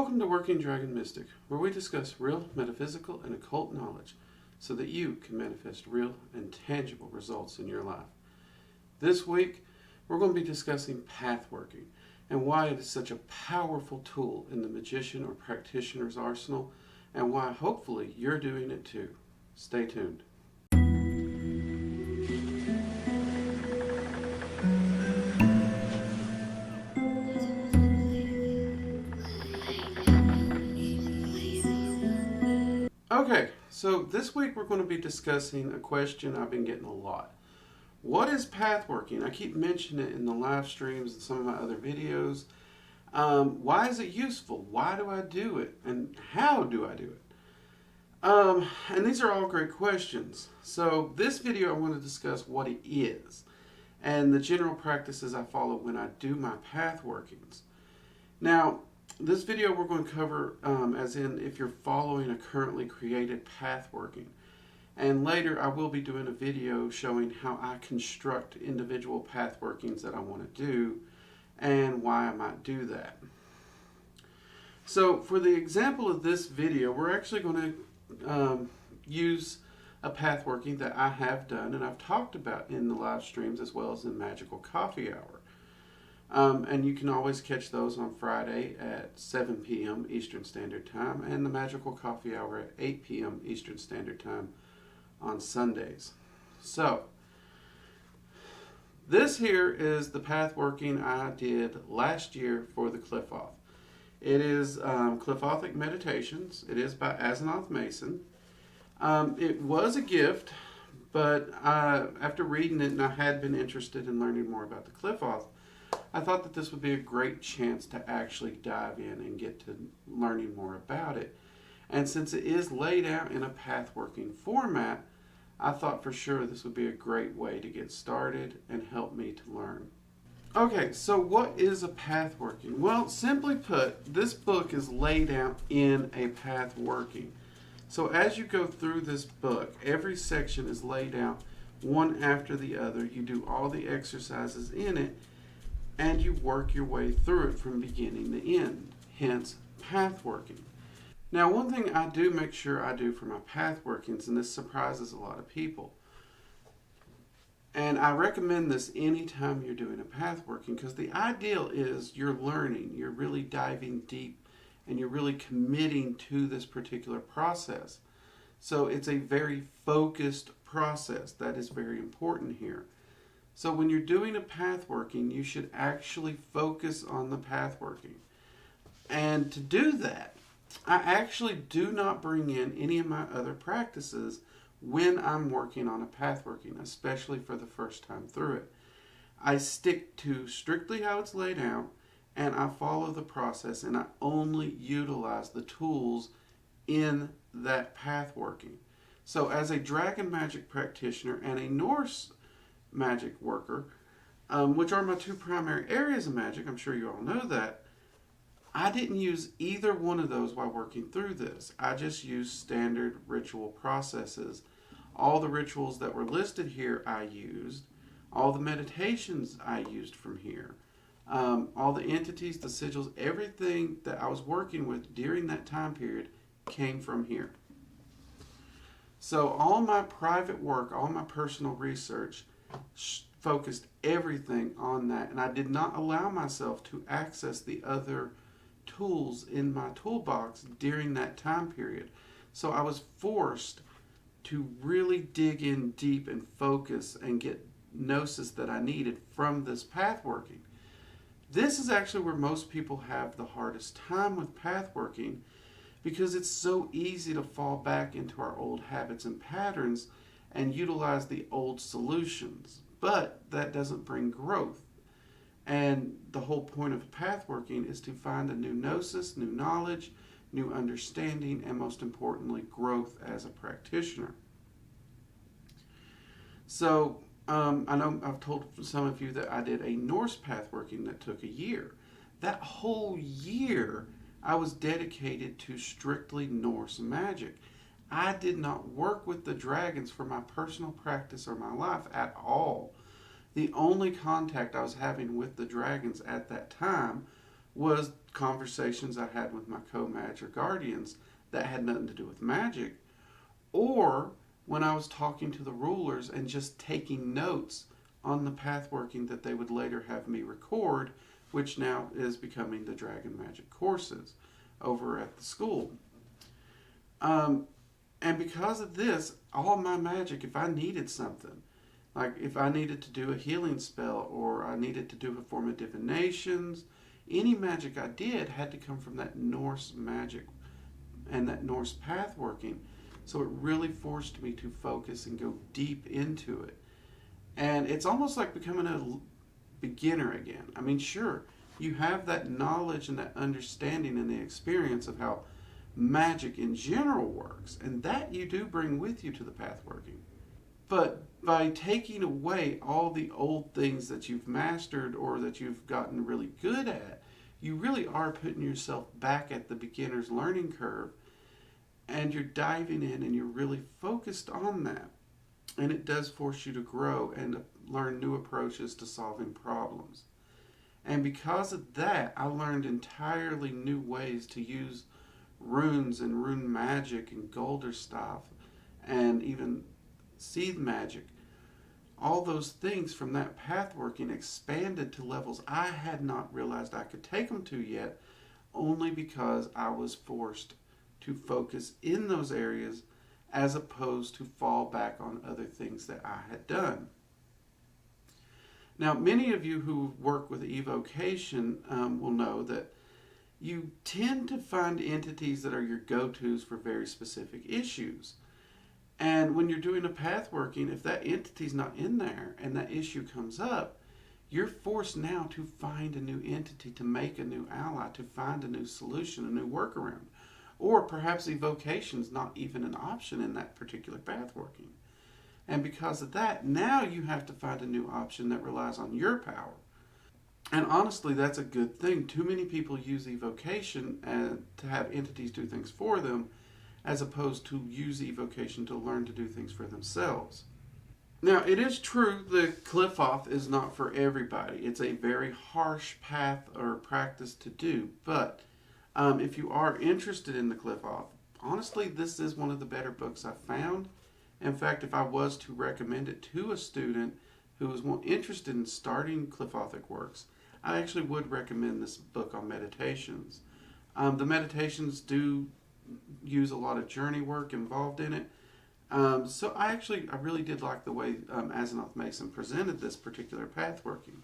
Welcome to Working Dragon Mystic, where we discuss real metaphysical and occult knowledge so that you can manifest real and tangible results in your life. This week, we're going to be discussing pathworking and why it is such a powerful tool in the magician or practitioner's arsenal, and why hopefully you're doing it too. Stay tuned. Okay, so this week we're going to be discussing a question I've been getting a lot. What is pathworking? I keep mentioning it in the live streams and some of my other videos. Why is it useful? Why do I do it? And how do I do it? And these are all great questions. So this video I want to discuss what it is and the general practices I follow when I do my pathworkings. Now, this video we're going to cover as in if you're following a currently created pathworking. And later I will be doing a video showing how I construct individual pathworkings that I want to do and why I might do that. So for the example of this video, we're actually going to use a pathworking that I have done and I've talked about in the live streams as well as in Magical Coffee Hour. And you can always catch those on Friday at 7 p.m. Eastern Standard Time and the Magical Coffee Hour at 8 p.m. Eastern Standard Time on Sundays. So, this here is the pathworking I did last year for the Cliff Off. It is Cliffothic Meditations. It is by Asenath Mason. It was a gift, but after reading it and I had been interested in learning more about the Cliff Off, I thought that this would be a great chance to actually dive in and get to learning more about it. And since it is laid out in a pathworking format, I thought for sure this would be a great way to get started and help me to learn. Okay, so what is a pathworking? Well, simply put, this book is laid out in a pathworking. So as you go through this book, every section is laid out one after the other. You do all the exercises in it, and you work your way through it from beginning to end, hence pathworking. Now, one thing I do make sure I do for my pathworkings, and this surprises a lot of people, and I recommend this anytime you're doing a pathworking, because the ideal is you're learning, you're really diving deep, and you're really committing to this particular process. So it's a very focused process. That is very important here. So when you're doing a pathworking, you should actually focus on the pathworking. And to do that, I actually do not bring in any of my other practices when I'm working on a pathworking, especially for the first time through it. I stick to strictly how it's laid out, and I follow the process, and I only utilize the tools in that pathworking. So as a dragon magic practitioner and a Norse magic worker, which are my two primary areas of magic, I'm sure you all know that, I didn't use either one of those while working through this. I just used standard ritual processes. All the rituals that were listed here I used. All the meditations I used from here. All the entities, the sigils, everything that I was working with during that time period came from here. So all my private work, all my personal research focused everything on that, and I did not allow myself to access the other tools in my toolbox during that time period. So I was forced to really dig in deep and focus and get gnosis that I needed from this pathworking. This is actually where most people have the hardest time with pathworking, because it's so easy to fall back into our old habits and patterns and utilize the old solutions. But that doesn't bring growth. And the whole point of pathworking is to find a new gnosis, new knowledge, new understanding, and most importantly, growth as a practitioner. So, I know I've told some of you that I did a Norse pathworking that took a year. That whole year, I was dedicated to strictly Norse magic. I did not work with the dragons for my personal practice or my life at all. The only contact I was having with the dragons at that time was conversations I had with my co-magi or guardians that had nothing to do with magic, or when I was talking to the rulers and just taking notes on the pathworking that they would later have me record, which now is becoming the Dragon Magic courses over at the school. And because of this, all my magic, if I needed something, like if I needed to do a healing spell or I needed to do a form of divinations, any magic I did had to come from that Norse magic and that Norse pathworking. So it really forced me to focus and go deep into it. And it's almost like becoming a beginner again. I mean, sure, you have that knowledge and that understanding and the experience of how magic in general works, and that you do bring with you to the pathworking. But by taking away all the old things that you've mastered or that you've gotten really good at, you really are putting yourself back at the beginner's learning curve, and you're diving in and you're really focused on that. And it does force you to grow and learn new approaches to solving problems. And because of that, I learned entirely new ways to use runes and rune magic and Golderstaff and even seed magic. All those things from that pathworking expanded to levels I had not realized I could take them to yet, only because I was forced to focus in those areas as opposed to fall back on other things that I had done. Now, many of you who work with evocation will know that you tend to find entities that are your go-tos for very specific issues. And when you're doing a pathworking, if that entity's not in there and that issue comes up, you're forced now to find a new entity, to make a new ally, to find a new solution, a new workaround. Or perhaps evocation's not even an option in that particular pathworking. And because of that, now you have to find a new option that relies on your power. And honestly, that's a good thing. Too many people use evocation to have entities do things for them, as opposed to use evocation to learn to do things for themselves. Now, it is true the cliff off is not for everybody. It's a very harsh path or practice to do. But if you are interested in the cliff off, honestly, this is one of the better books I've found. In fact, if I was to recommend it to a student who is more interested in starting Cliffothic works, I actually would recommend this book on meditations. The meditations do use a lot of journey work involved in it. So I really did like the way Asenath Mason presented this particular pathworking.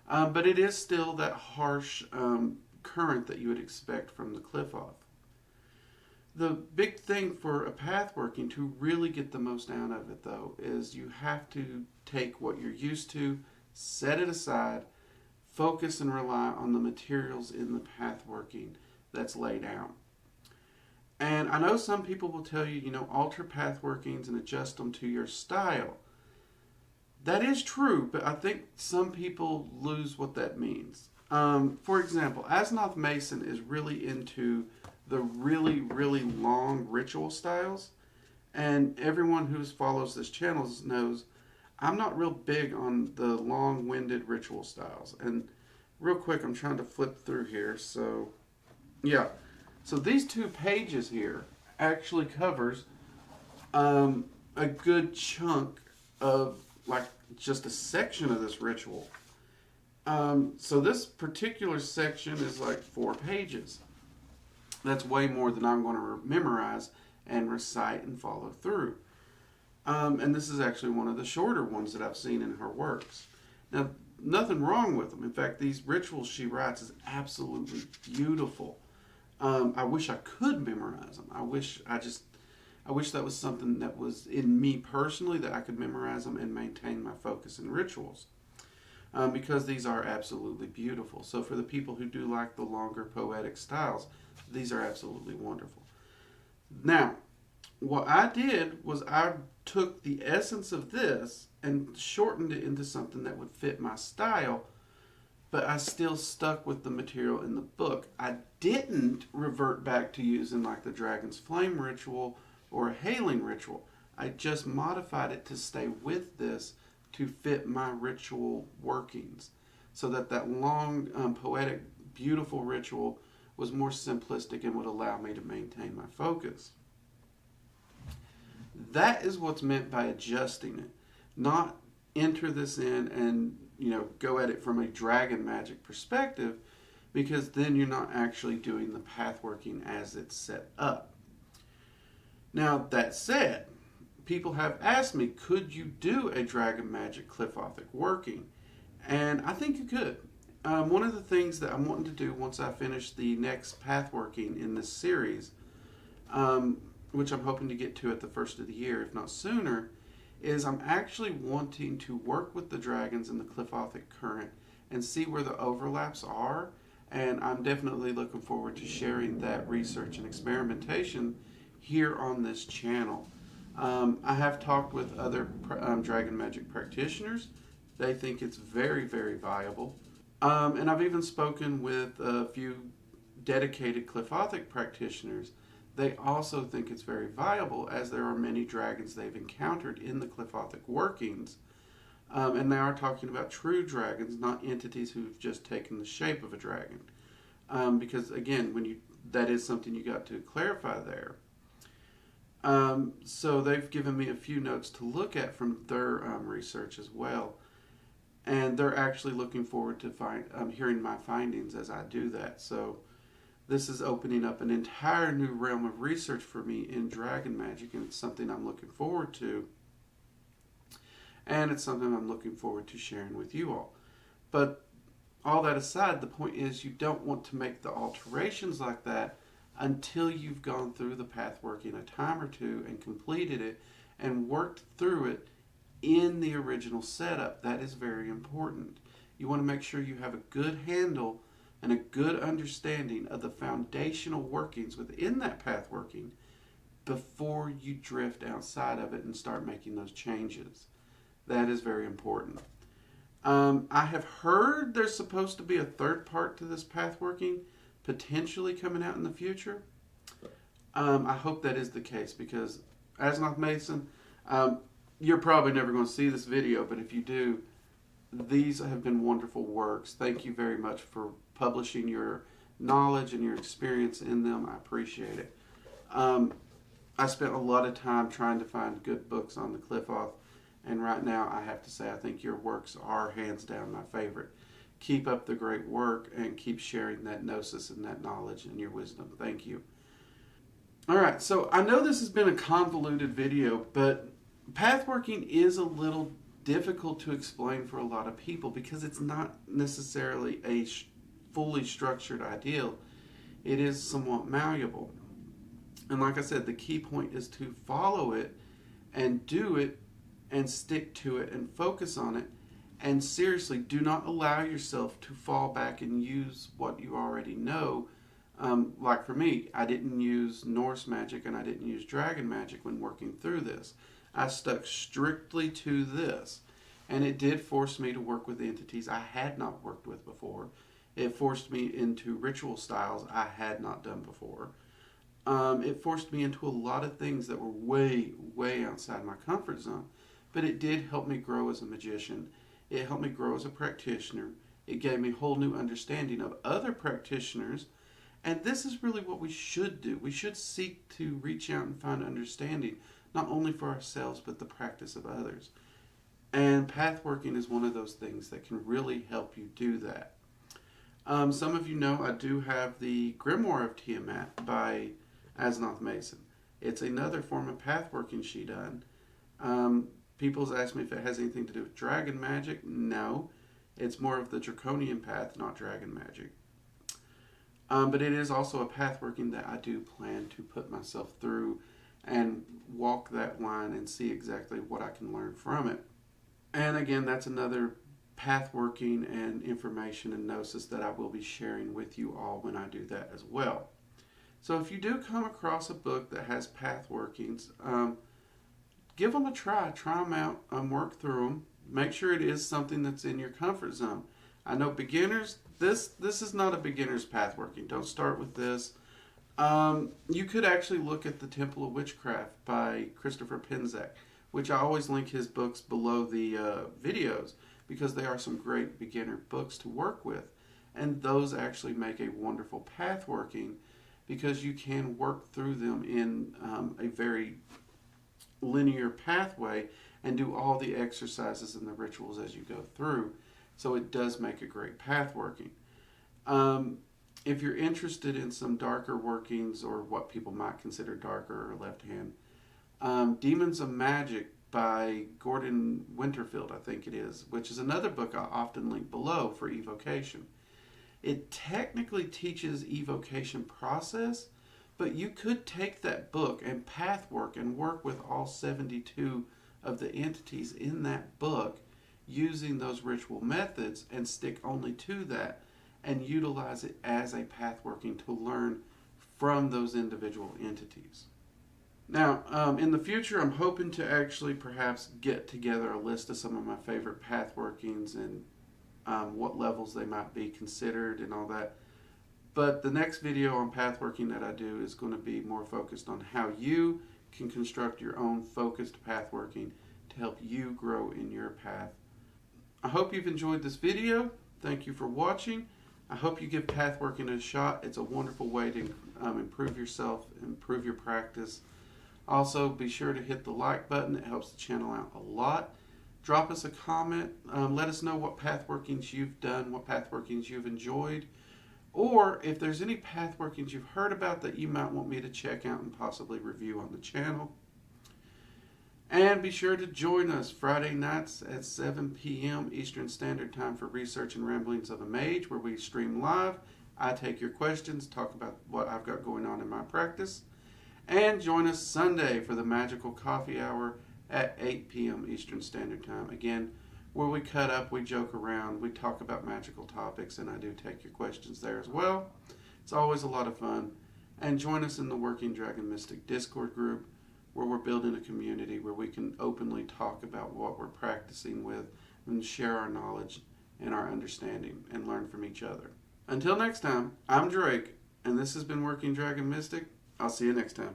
But it is still that harsh current that you would expect from the cliff off. The big thing for a pathworking to really get the most out of it, though, is you have to take what you're used to, set it aside, focus and rely on the materials in the pathworking that's laid out. And I know some people will tell you, alter pathworkings and adjust them to your style. That is true, but I think some people lose what that means. For example, Asenath Mason is really into the really, really long ritual styles. And everyone who follows this channel knows I'm not real big on the long-winded ritual styles. And real quick, I'm trying to flip through here. So, yeah. So these 2 pages here actually covers a good chunk of, like, just a section of this ritual. So this particular section is like 4 pages. That's way more than I'm going to memorize and recite and follow through. And this is actually one of the shorter ones that I've seen in her works. Now, nothing wrong with them. In fact, these rituals she writes is absolutely beautiful. I wish I could memorize them. I wish that was something that was in me personally, that I could memorize them and maintain my focus in rituals. Because these are absolutely beautiful. So for the people who do like the longer poetic styles, these are absolutely wonderful. Now, what I did was I took the essence of this and shortened it into something that would fit my style, but I still stuck with the material in the book. I didn't revert back to using like the Dragon's Flame ritual or a Hailing ritual. I just modified it to stay with this to fit my ritual workings, so that long, poetic, beautiful ritual was more simplistic and would allow me to maintain my focus. That is what's meant by adjusting it. Not enter this in and, go at it from a dragon magic perspective, because then you're not actually doing the path working as it's set up. Now, that said, people have asked me, could you do a dragon magic Cliffothic working? And I think you could. One of the things that I'm wanting to do once I finish the next path working in this series, which I'm hoping to get to at the first of the year, if not sooner, is I'm actually wanting to work with the dragons in the Cliffothic current and see where the overlaps are. And I'm definitely looking forward to sharing that research and experimentation here on this channel. I have talked with other dragon magic practitioners. They think it's very, very viable. And I've even spoken with a few dedicated Cliffothic practitioners. They also think it's very viable, as there are many dragons they've encountered in the Cliffothic workings. And they are talking about true dragons, not entities who've just taken the shape of a dragon. Because again, that is something you got to clarify there. So they've given me a few notes to look at from their research as well. And they're actually looking forward to hearing my findings as I do that. So this is opening up an entire new realm of research for me in dragon magic, and it's something I'm looking forward to. And it's something I'm looking forward to sharing with you all. But all that aside, the point is you don't want to make the alterations like that until you've gone through the path working a time or two and completed it and worked through it in the original setup. That is very important. You want to make sure you have a good handle and a good understanding of the foundational workings within that path working before you drift outside of it and start making those changes. That is very important. I have heard there's supposed to be a third part to this path working potentially coming out in the future. I hope that is the case, because Asnoth Mason, you're probably never going to see this video, but if you do, these have been wonderful works. Thank you very much for publishing your knowledge and your experience in them. I appreciate it. I spent a lot of time trying to find good books on the Cliffoth, and right now I have to say I think your works are hands down my favorite. Keep up the great work and keep sharing that gnosis and that knowledge and your wisdom. Thank you. Alright, so I know this has been a convoluted video, but pathworking is a little difficult to explain for a lot of people because it's not necessarily a fully structured ideal. It is somewhat malleable. And like I said, the key point is to follow it and do it and stick to it and focus on it. And seriously, do not allow yourself to fall back and use what you already know. Like for me, I didn't use Norse magic and I didn't use dragon magic when working through this. I stuck strictly to this. And it did force me to work with entities I had not worked with before. It forced me into ritual styles I had not done before. It forced me into a lot of things that were way, way outside my comfort zone. But it did help me grow as a magician. It helped me grow as a practitioner. It gave me a whole new understanding of other practitioners. And this is really what we should do. We should seek to reach out and find understanding, not only for ourselves, but the practice of others. And pathworking is one of those things that can really help you do that. Some of you know I do have the Grimoire of Tiamat by Asnoth Mason. It's another form of pathworking she done. People's asked me if it has anything to do with dragon magic. No. It's more of the draconian path, not dragon magic. But it is also a pathworking that I do plan to put myself through and walk that line and see exactly what I can learn from it. And again, that's another pathworking and information and gnosis that I will be sharing with you all when I do that as well. So if you do come across a book that has pathworkings, give them a try. Try them out, work through them. Make sure it is something that's in your comfort zone. I know beginners, this is not a beginner's pathworking. Don't start with this. You could actually look at the Temple of Witchcraft by Christopher Pencak, which I always link his books below the videos because they are some great beginner books to work with. and those actually make a wonderful pathworking because you can work through them in a very linear pathway and do all the exercises and the rituals as you go through. So it does make a great pathworking. If you're interested in some darker workings, or what people might consider darker or left hand, Demons of Magick by Gordon Winterfield, I think it is, which is another book I often link below for evocation. It technically teaches evocation process, but you could take that book and pathwork and work with all 72 of the entities in that book using those ritual methods and stick only to that and utilize it as a pathworking to learn from those individual entities. Now, in the future, I'm hoping to actually perhaps get together a list of some of my favorite pathworkings and what levels they might be considered and all that. But the next video on pathworking that I do is going to be more focused on how you can construct your own focused pathworking to help you grow in your path. I hope you've enjoyed this video. Thank you for watching. I hope you give pathworking a shot. It's a wonderful way to improve yourself, improve your practice. Also, be sure to hit the like button. It helps the channel out a lot. Drop us a comment. Let us know what pathworkings you've done, what pathworkings you've enjoyed, or if there's any pathworkings you've heard about that you might want me to check out and possibly review on the channel. And be sure to join us Friday nights at 7 p.m. Eastern Standard Time for Research and Ramblings of a Mage, where we stream live. I take your questions, talk about what I've got going on in my practice. And join us Sunday for the Magical Coffee Hour at 8 p.m. Eastern Standard Time. Again, where we cut up, we joke around, we talk about magical topics, and I do take your questions there as well. It's always a lot of fun. And join us in the Working Dragon Mystic Discord group, where we're building a community where we can openly talk about what we're practicing with and share our knowledge and our understanding and learn from each other. Until next time, I'm Drake, and this has been Working Dragon Mystic. I'll see you next time.